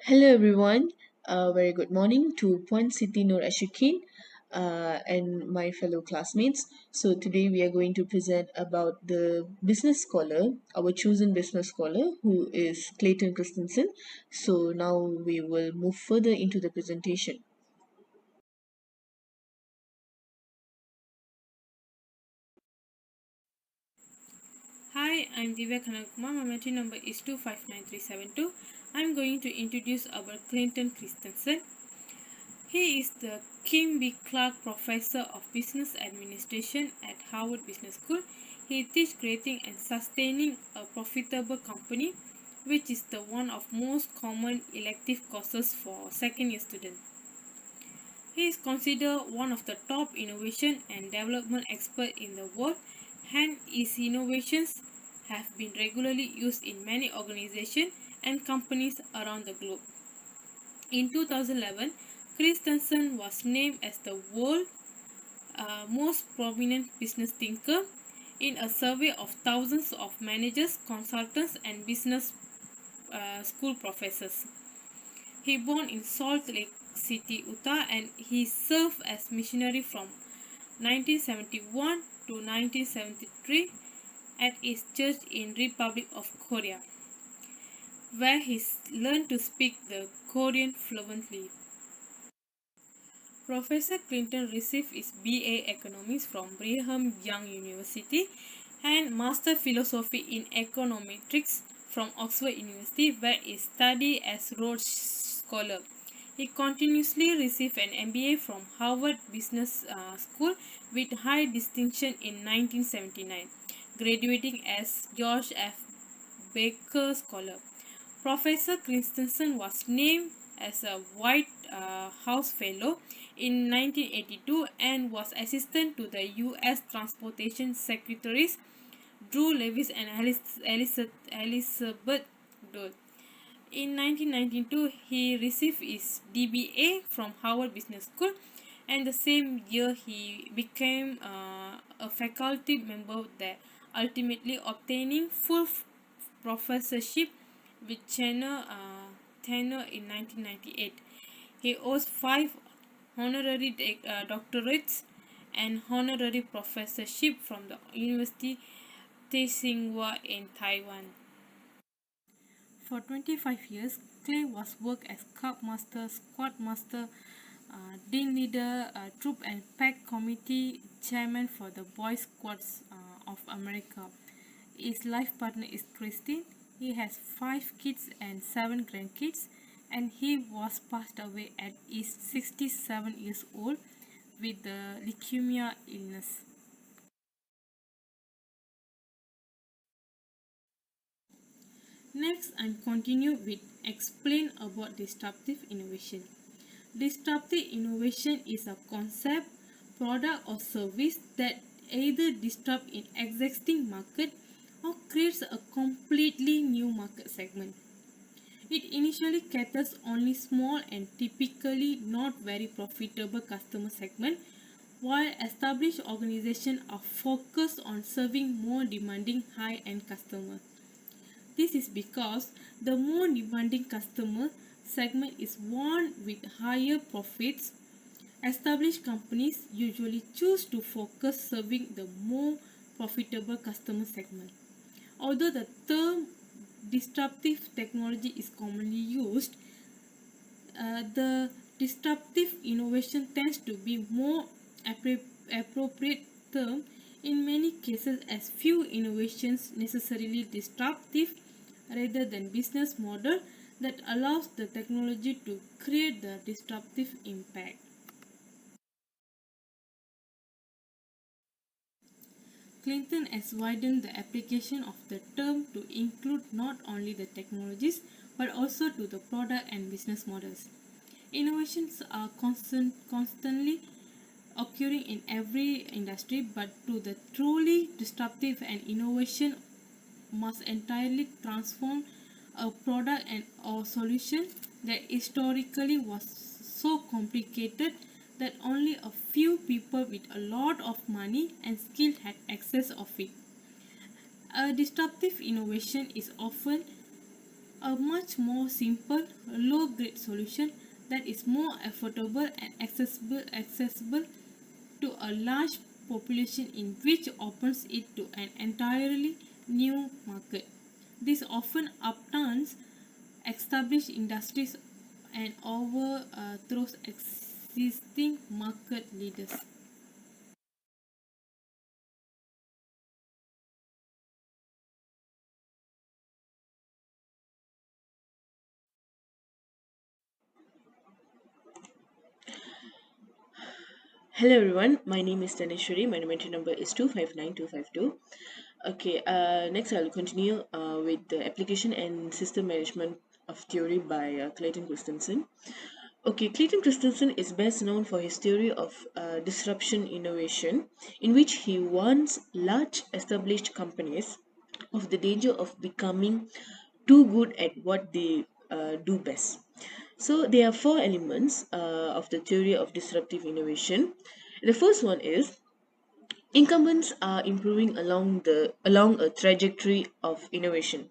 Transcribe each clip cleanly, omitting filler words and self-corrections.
Hello everyone, very good morning to Puan Siti Nur Ashikin and my fellow classmates. So today we are going to present about the business scholar, our chosen business scholar who is Clayton Christensen. So now we will move further into the presentation. Hi, I'm THIVYA KANAGAKUMAR. My metric number is 2599372. I'm going to introduce our Clayton Christensen. He is the Kim B. Clark Professor of Business Administration at Harvard Business School. He teaches creating and sustaining a profitable company, which is the one of most common elective courses for second year students. He is considered one of the top innovation and development experts in the world, and his innovations have been regularly used in many organizations and companies around the globe. In 2011, Christensen was named as the world's most prominent business thinker in a survey of thousands of managers, consultants, and business school professors. He born in Salt Lake City, Utah, and he served as missionary from 1971 to 1973 at his church in Republic of Korea, where he learned to speak the Korean fluently. Professor Clinton received his BA Economics from Brigham Young University and Master Philosophy in Econometrics from Oxford University, where he studied as Rhodes Scholar. He continuously received an MBA from Harvard Business School with high distinction in 1979, graduating as George F. Baker Scholar. Professor Christensen was named as a White House Fellow in 1982 and was assistant to the U.S. Transportation Secretaries Drew Lewis and Elizabeth Dole. In 1992, he received his DBA from Harvard Business School, and the same year he became a faculty member there, ultimately obtaining full professorship with tenure in 1998. He holds 5 honorary doctorates and honorary professorship from the University THIVYAA in Taiwan. For 25 years, Clay was worked as Scout Master, Squad Master, Dean Leader, Troop and Pack Committee Chairman for the Boy Scouts of America. His life partner is Christine. He has 5 kids and 7 grandkids, and he was passed away at his 67 years old with the leukemia illness. Next, I'm continue with explain about disruptive innovation. Disruptive innovation is a concept, product or service that either disrupt in existing market or creates a completely new market segment. It initially caters only small and typically not very profitable customer segment, while established organizations are focused on serving more demanding high-end customers. This is because the more demanding customer segment is one with higher profits. Established companies usually choose to focus serving the more profitable customer segment. Although the term disruptive technology is commonly used, the disruptive innovation tends to be more appropriate term in many cases, as few innovations necessarily disruptive rather than business model that allows the technology to create the disruptive impact. Clinton has widened the application of the term to include not only the technologies but also to the product and business models. Innovations are constantly occurring in every industry, but to the truly disruptive and innovation must entirely transform a product and or solution that historically was so complicated that only a few people with a lot of money and skill had access of it. A disruptive innovation is often a much more simple, low-grade solution that is more affordable and accessible to a large population, in which opens it to an entirely new market. This often upturns established industries and overthrows existing market leaders. Hello everyone, my name is DANESHWARY. My entry number is 259252. Okay, next I'll continue with the application and system management of theory by Clayton Christensen. Okay, Clayton Christensen is best known for his theory of disruption innovation, in which he warns large established companies of the danger of becoming too good at what they do best. So there are four elements of the theory of disruptive innovation. The first one is incumbents are improving along a trajectory of innovation.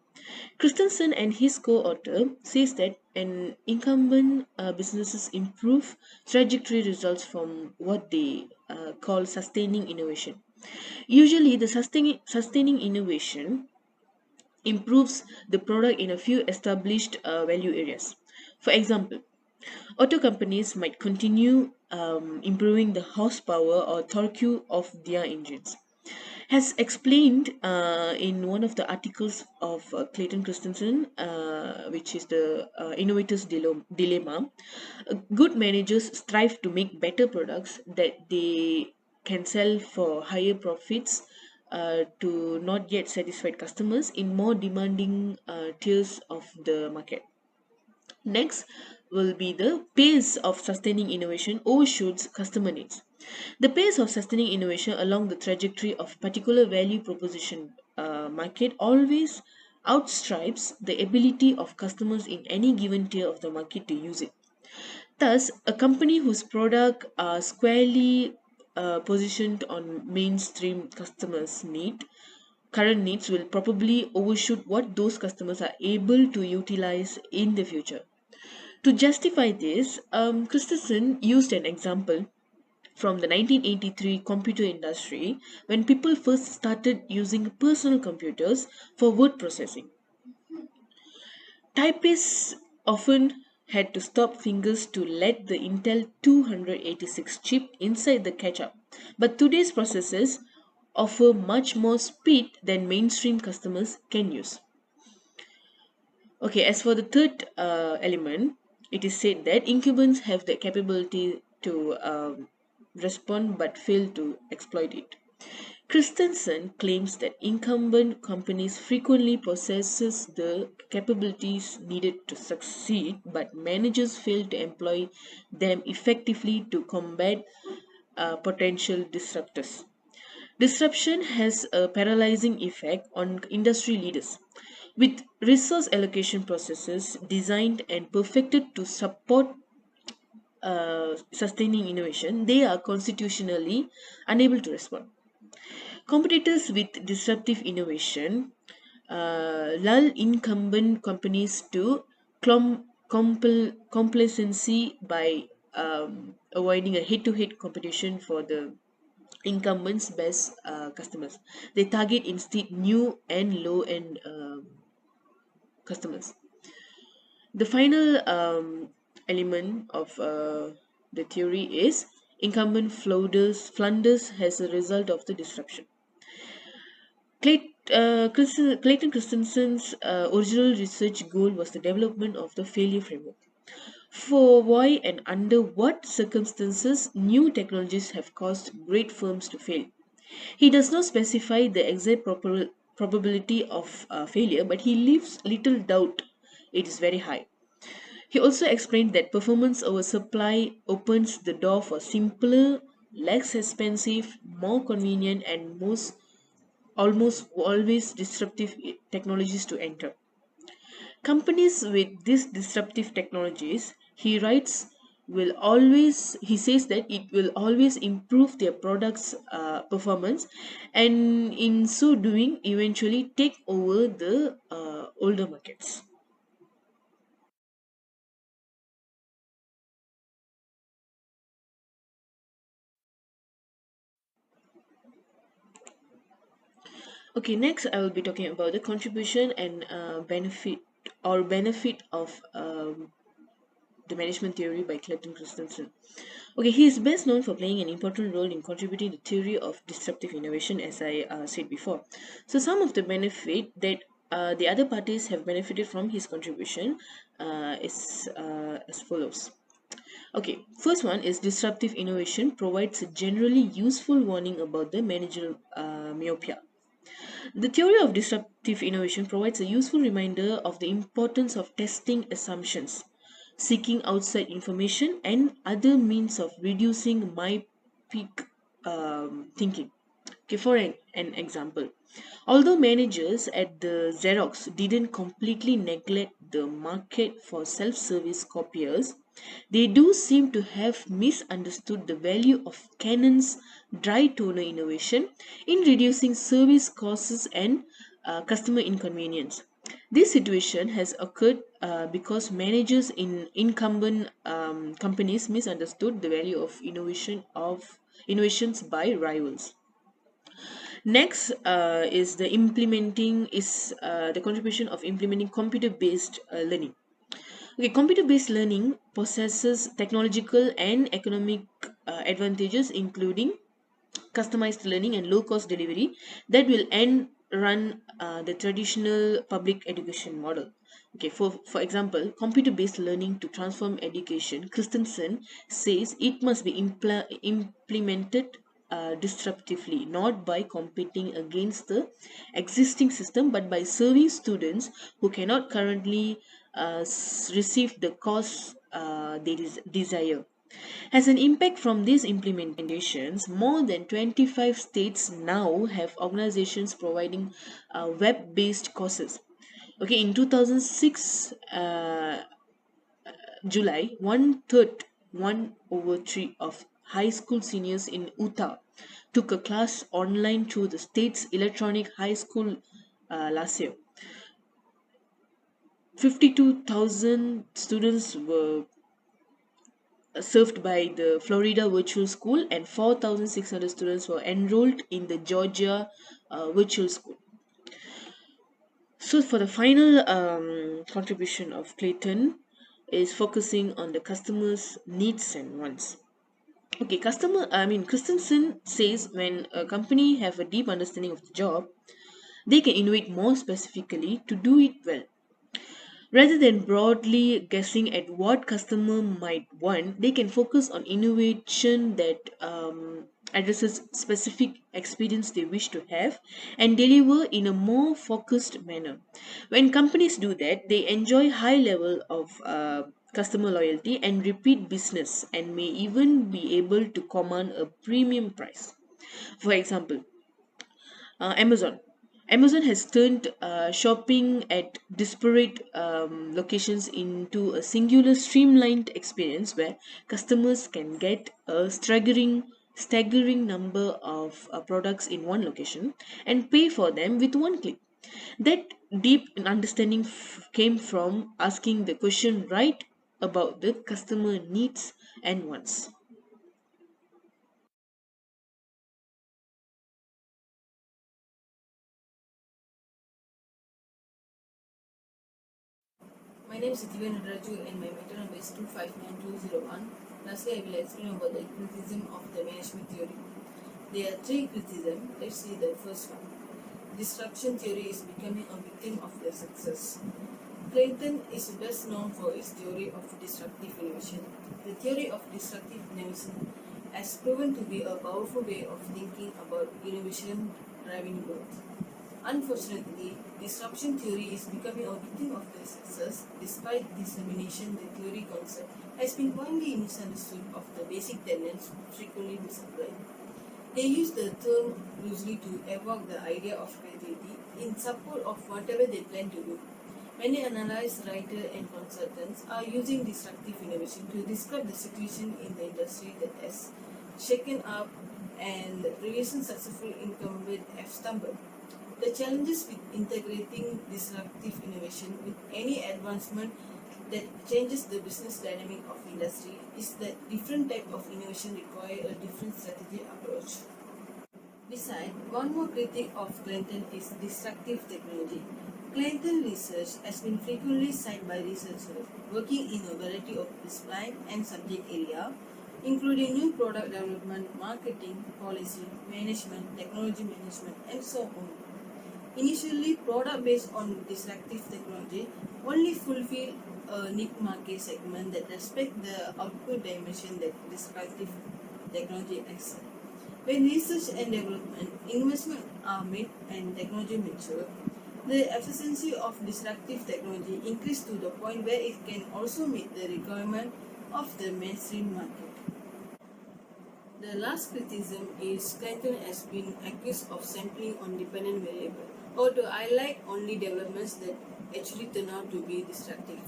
Christensen and his co-author says that an incumbent businesses improve trajectory results from what they call sustaining innovation. Usually, the sustaining innovation improves the product in a few established value areas. For example, auto companies might continue improving the horsepower or torque of their engines. Has explained in one of the articles of Clayton Christensen, which is the Dilemma, good managers strive to make better products that they can sell for higher profits to not yet satisfied customers in more demanding tiers of the market. Next will be the pace of sustaining innovation overshoots customer needs. The pace of sustaining innovation along the trajectory of particular value proposition market always outstrips the ability of customers in any given tier of the market to use it. Thus, a company whose product are squarely positioned on mainstream customers' current needs will probably overshoot what those customers are able to utilize in the future. To justify this, Christensen used an example from the 1983 computer industry when people first started using personal computers for word processing. Typists often had to stop fingers to let the Intel 286 chip inside the ketchup, but today's processors offer much more speed than mainstream customers can use. Okay, as for the third element, it is said that incumbents have the capability to respond but fail to exploit it. Christensen claims that incumbent companies frequently possesses the capabilities needed to succeed, but managers fail to employ them effectively to combat potential disruptors. Disruption has a paralyzing effect on industry leaders. With resource allocation processes designed and perfected to support sustaining innovation, they are constitutionally unable to respond. Competitors with disruptive innovation lull incumbent companies to complacency by avoiding a head-to-head competition for the incumbents' best customers. They target instead new and low-end customers. The final element of the theory is incumbent flunders as a result of the disruption. Clayton Christensen's original research goal was the development of the failure framework. For why and under what circumstances new technologies have caused great firms to fail. He does not specify the exact probability of failure, but he leaves little doubt it is very high. He also explained that performance over supply opens the door for simpler, less expensive, more convenient, and almost always disruptive technologies to enter. Companies with these disruptive technologies, he says that it will always improve their products' performance and in so doing, eventually take over the older markets. Okay, next I will be talking about the contribution and benefit of the management theory by Clayton Christensen. Okay, he is best known for playing an important role in contributing the theory of disruptive innovation, as I said before. So, some of the benefit that the other parties have benefited from his contribution is as follows. Okay, first one is disruptive innovation provides a generally useful warning about the managerial myopia. The theory of disruptive innovation provides a useful reminder of the importance of testing assumptions, seeking outside information, and other means of reducing myopic thinking. Okay, for an example, although managers at the Xerox didn't completely neglect the market for self service copiers, they do seem to have misunderstood the value of Canon's dry toner innovation in reducing service costs and customer inconvenience. This situation has occurred because managers in incumbent companies misunderstood the value of innovations by rivals. Next is the contribution of implementing computer-based learning. Okay, computer-based learning possesses technological and economic advantages, including customized learning and low-cost delivery that will end run the traditional public education model. Okay, for example, computer-based learning to transform education, Christensen says it must be implemented disruptively, not by competing against the existing system, but by serving students who cannot currently receive the course they desire. As an impact from these implementations, more than 25 states now have organizations providing web-based courses. Okay, in 2006, July, one over three of high school seniors in Utah took a class online through the state's electronic high school last year. 52,000 students were served by the Florida Virtual School, and 4,600 students were enrolled in the Georgia Virtual School. So, for the final contribution of Clayton, is focusing on the customer's needs and wants. Okay, Christensen says when a company have a deep understanding of the job, they can innovate more specifically to do it well. Rather than broadly guessing at what customer might want, they can focus on innovation that addresses specific experience they wish to have and deliver in a more focused manner. When companies do that, they enjoy high level of customer loyalty and repeat business and may even be able to command a premium price. For example, Amazon. Amazon has turned shopping at disparate locations into a singular streamlined experience where customers can get a staggering number of products in one location and pay for them with one click. That deep understanding came from asking the question right about the customer needs and wants. My name is THIVYAA and my meter number is 259201. Lastly, I will explain about the criticism of the management theory. There are three criticisms. Let's see the first one. Disruption theory is becoming a victim of their success. Clayton is best known for his theory of disruptive innovation. The theory of disruptive innovation has proven to be a powerful way of thinking about innovation driving growth. Unfortunately, disruption theory is becoming a victim of their success. Despite dissemination, the theory concept has been widely misunderstood of the basic tenets frequently misapplied. They use the term loosely to evoke the idea of creativity in support of whatever they plan to do. Many analysts, writers, and consultants are using disruptive innovation to describe the situation in the industry that has shaken up and recent successful incumbents have stumbled. The challenges with integrating disruptive innovation with any advancement that changes the business dynamic of industry is that different type of innovation require a different strategy approach. Besides, one more critic of Clayton is destructive technology. Clayton research has been frequently cited by researchers working in a variety of discipline and subject area, including new product development, marketing, policy, management, technology management, and so on. Initially, product based on disruptive technology only fulfill a niche market segment that respect the output dimension that disruptive technology excel. When research and development investment are made and technology mature, the efficiency of disruptive technology increase to the point where it can also meet the requirement of the mainstream market. The last criticism is Clayton has been accused of sampling on dependent variable, or to highlight only developments that actually turn out to be destructive.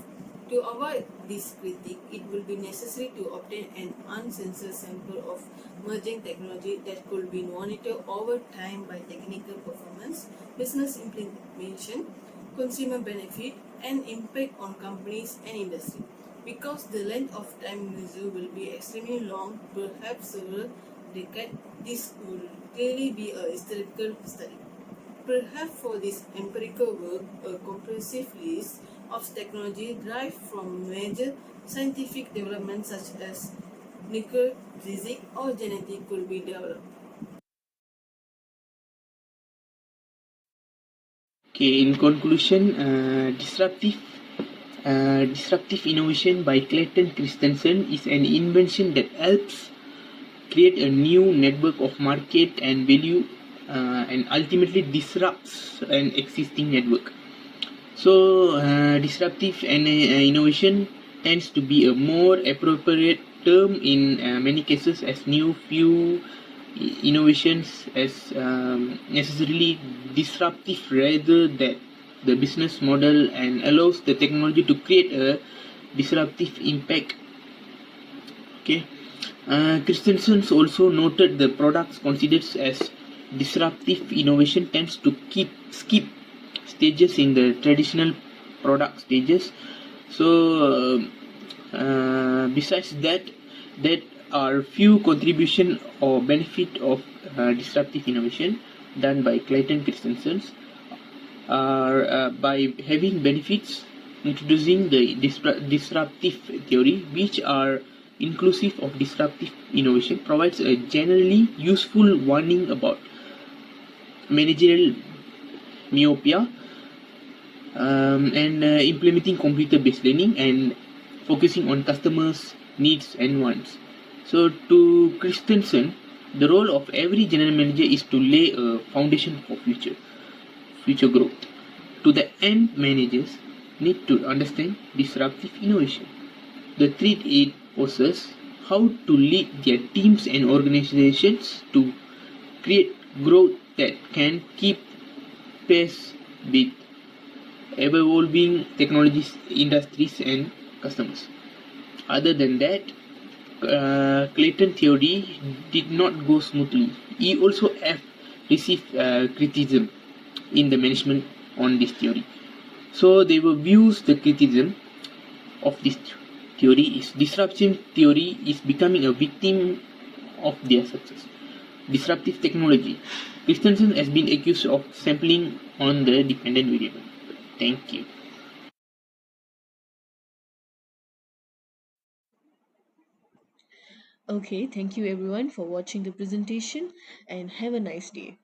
To avoid this critique, it will be necessary to obtain an uncensored sample of merging technology that could be monitored over time by technical performance, business implementation, consumer benefit, and impact on companies and industry. Because the length of time measure will be extremely long, perhaps several decades, this will clearly be a historical study. Perhaps for this empirical work, a comprehensive list of technology derived from major scientific developments such as nuclear physics or genetics could be developed. Okay, in conclusion, disruptive innovation by Clayton Christensen is an invention that helps create a new network of market and value and ultimately disrupts an existing network. So, disruptive and innovation tends to be a more appropriate term in many cases, as new few innovations as necessarily disruptive rather than the business model, and allows the technology to create a disruptive impact. Okay. Christensen also noted the products considered as disruptive innovation tends to skip stages in the traditional product stages. So, besides that, there are few contribution or benefit of disruptive innovation done by Clayton Christensen are by having benefits, introducing the disruptive theory, which are inclusive of disruptive innovation, provides a generally useful warning about managerial myopia, and implementing computer-based learning and focusing on customers' needs and wants. So, to Christensen, the role of every general manager is to lay a foundation for future growth. To the end, managers need to understand disruptive innovation, the threat it poses, how to lead their teams and organizations to create growth that can keep pace with ever-evolving technologies, industries, and customers. Other than that, Clayton theory did not go smoothly. He also have received criticism in the management on this theory. So they will views the criticism of this theory is disruption theory is becoming a victim of their success. Disruptive technology. Christensen has been accused of sampling on the dependent variable. Thank you. Okay, thank you everyone for watching the presentation and have a nice day.